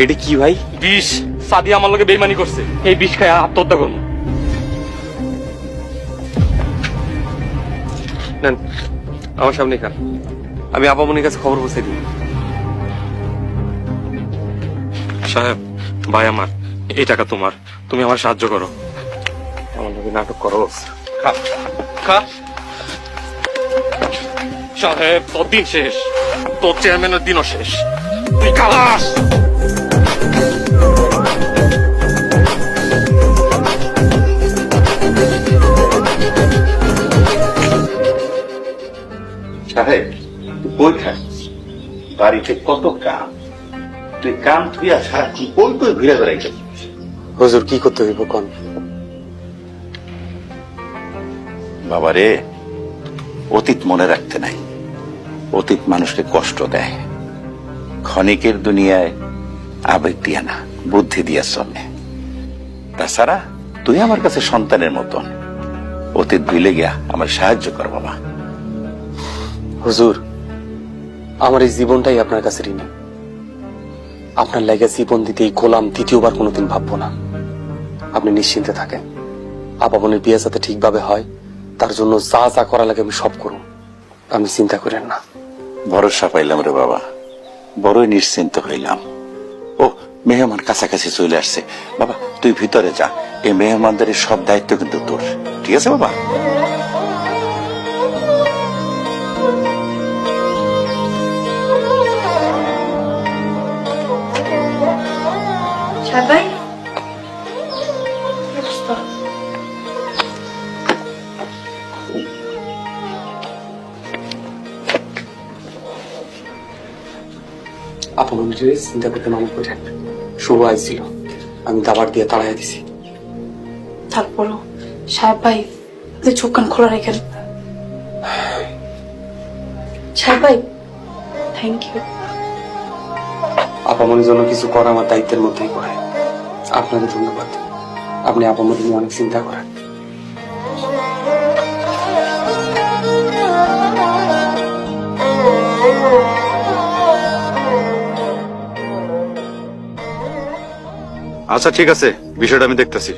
এটা কি ভাই? বিষ। সাদি আমার লগে বেইমানি করছে, এই বিষ খায় আত্মহত্যা করবো। নেন, আমার সামনে খান, আমি আপামনির কাছে খবর পৌঁছে দিই। সাহেব, ভাই আমার, এই টাকা তোমার, তুমি আমার সাহায্য করো। আমার লগে নাটক করো। খা খা। সাহেব, তোর দিন শেষ, তোর চেয়ারম্যানের দিনও শেষ, তুই খালাস। সাহেব, তুই বই খাস, বাড়িতে কত কাম, তুই কাম তুই আর সারাক্ষণ বই বই ঘুরে বেড়াই যাবি। হুজুর, কি করতে হইব কোন? বাবারে, অতীত মনে রাখতে নাই, অতীত মানুষকে কষ্ট দেয়। ক্ষণিকের দুনিয়ায় আবেগ দিয়া না, বুদ্ধি দিয়া চলে। তাছাড়া তুই আমার কাছে সন্তানের মতন, অতীত ভুলে গিয়া আমার সাহায্য কর বাবা। হুজুর, আমার এই জীবনটাই আপনার কাছে ঋণী। আপনার লাগে জীবন দিতে এই গোলাম দ্বিতীয়বার কোনোদিন ভাববো না। আপনি নিশ্চিন্তে থাকেন, আপামনির বিয়ে যাতে ঠিকভাবে হয় তার জন্য যা যা করা লাগে আমি সব করুন, আপনি চিন্তা করেন না। ভরসা পাইলাম রে বাবা, বড়ই নিশ্চিন্ত হইলাম। ও, মেহমান কাছাকাছি চলে আসছে বাবা, তুই ভিতরে যা, এই মেহমানদের সব দায়িত্ব কিন্তু তোর, ঠিক আছে বাবা? সবাই আপামনির চিন্তা করতে নাম করেন, শুভ আইছিল, আমি দাবার দিয়ে তাড়াইয়া দিছি। তারপরও সাহেব ভাই চোখ কান খোলা রেখেন। সাহেব ভাই, থ্যাংক ইউ। আপামনির জন্য কিছু করা আমার দায়িত্বের মধ্যেই করে। আপনাকে ধন্যবাদ, আপনি আপামনি নিয়ে অনেক চিন্তা করেন। আচ্ছা ঠিক আছে, বিষয়টা আমি দেখতেছি।